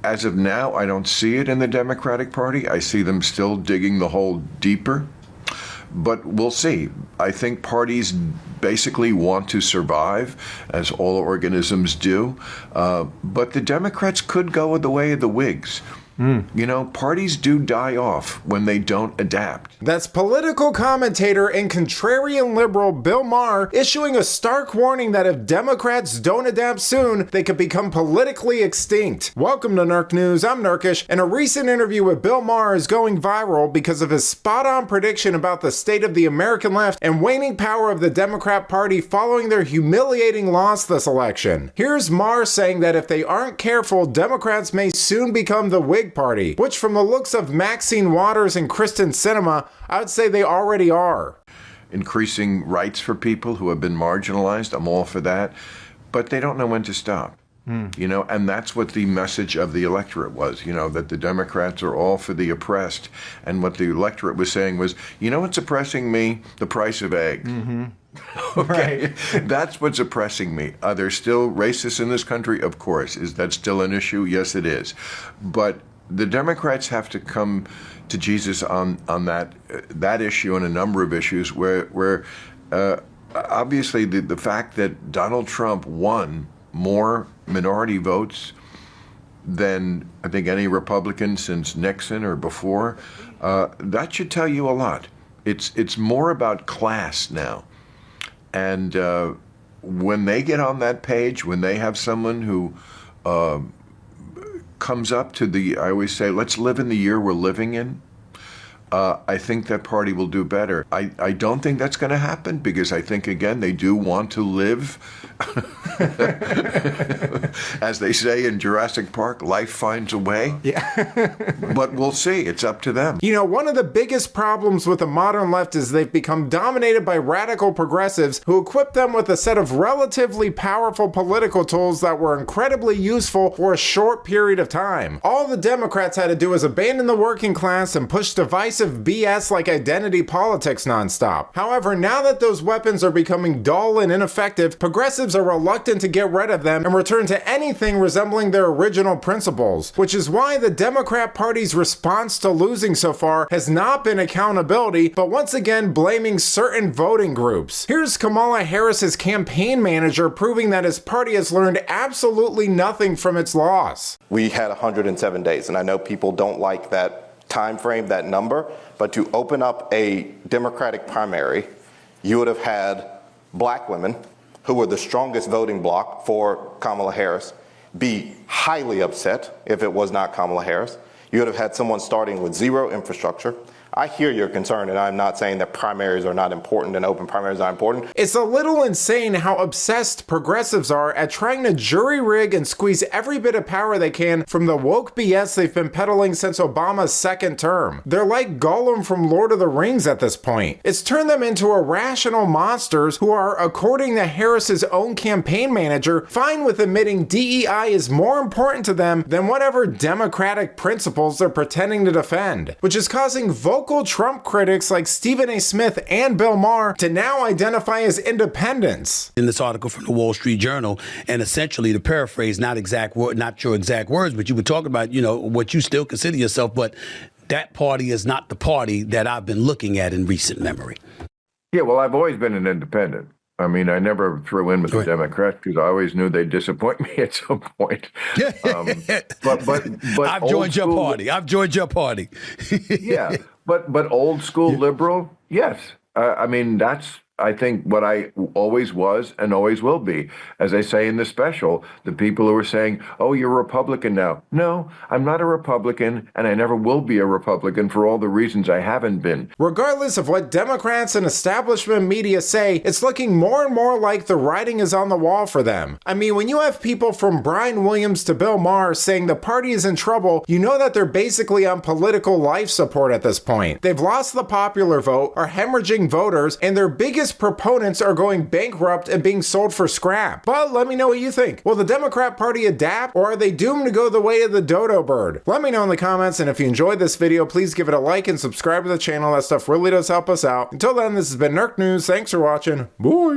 As of now, I don't see it in the Democratic Party. I see them still digging the hole deeper. But we'll see. I think parties basically want to survive, as all organisms do. But the Democrats could go the way of the Whigs. You know, parties do die off when they don't adapt. That's political commentator and contrarian liberal Bill Maher issuing a stark warning that if Democrats don't adapt soon, they could become politically extinct. Welcome to Nerk News, I'm Nerkish, and a recent interview with Bill Maher is going viral because of his spot-on prediction about the state of the American left and waning power of the Democrat Party following their humiliating loss this election. Here's Maher saying that if they aren't careful, Democrats may soon become the Whig Party, which from the looks of Maxine Waters and Kristen Sinema, I would say they already are. Increasing rights for people who have been marginalized, I'm all for that, but they don't know when to stop. You know, and that's what the message of the electorate was, you know, that the Democrats are all for the oppressed. And what the electorate was saying was, you know what's oppressing me? The price of eggs. Okay, that's what's oppressing me. Are there still racists in this country? Of course. Is that still an issue? Yes, it is. But the Democrats have to come to Jesus on that issue and a number of issues where obviously the fact that Donald Trump won more minority votes than I think any Republican since Nixon or before, that should tell you a lot. It's more about class now. And when they get on that page, when they have someone who comes up to I always say, let's live in the year we're living in, I think that party will do better. I don't think that's going to happen because I think, again, they do want to live, as they say in Jurassic Park, life finds a way. Yeah. But we'll see. It's up to them. You know, one of the biggest problems with the modern left is they've become dominated by radical progressives who equip them with a set of relatively powerful political tools that were incredibly useful for a short period of time. All the Democrats had to do was abandon the working class and push divisive BS like identity politics nonstop. However, now that those weapons are becoming dull and ineffective, progressives are reluctant to get rid of them and return to anything resembling their original principles, which is why the Democrat Party's response to losing so far has not been accountability, but once again blaming certain voting groups. Here's Kamala Harris's campaign manager proving that his party has learned absolutely nothing from its loss. We had 107 days, and I know people don't like that time frame, that number, but to open up a Democratic primary, you would have had black women, who were the strongest voting bloc for Kamala Harris, be highly upset if it was not Kamala Harris. You would have had someone starting with zero infrastructure. I hear your concern, and I'm not saying that primaries are not important and open primaries are important. It's a little insane how obsessed progressives are at trying to jury rig and squeeze every bit of power they can from the woke BS they've been peddling since Obama's second term. They're like Gollum from Lord of the Rings at this point. It's turned them into irrational monsters who are, according to Harris's own campaign manager, fine with admitting DEI is more important to them than whatever democratic principles they're pretending to defend, which is causing vocal Trump critics like Stephen A. Smith and Bill Maher to now identify as independents. In this article from the Wall Street Journal, and essentially to paraphrase, not your exact words, but you were talking about, you know, what you still consider yourself, but that party is not the party that I've been looking at in recent memory. Yeah, well, I've always been an independent. I mean, I never threw in with the Democrats because I always knew they'd disappoint me at some point. But I've joined your party. I've joined your party. Yeah, but old school liberal, yes. I mean, that's, I think, what I always was and always will be. As I say in the special, the people who are saying, oh, you're a Republican now. No, I'm not a Republican, and I never will be a Republican for all the reasons I haven't been. Regardless of what Democrats and establishment media say, it's looking more and more like the writing is on the wall for them. I mean, when you have people from Brian Williams to Bill Maher saying the party is in trouble, you know that they're basically on political life support at this point. They've lost the popular vote, are hemorrhaging voters, and their biggest proponents are going bankrupt and being sold for scrap. But let me know what you think. Will the Democrat Party adapt, or are they doomed to go the way of the dodo bird? Let me know in the comments, and if you enjoyed this video, please give it a like and subscribe to the channel. That stuff really does help us out. Until then, this has been Nerk News. Thanks for watching. Bye.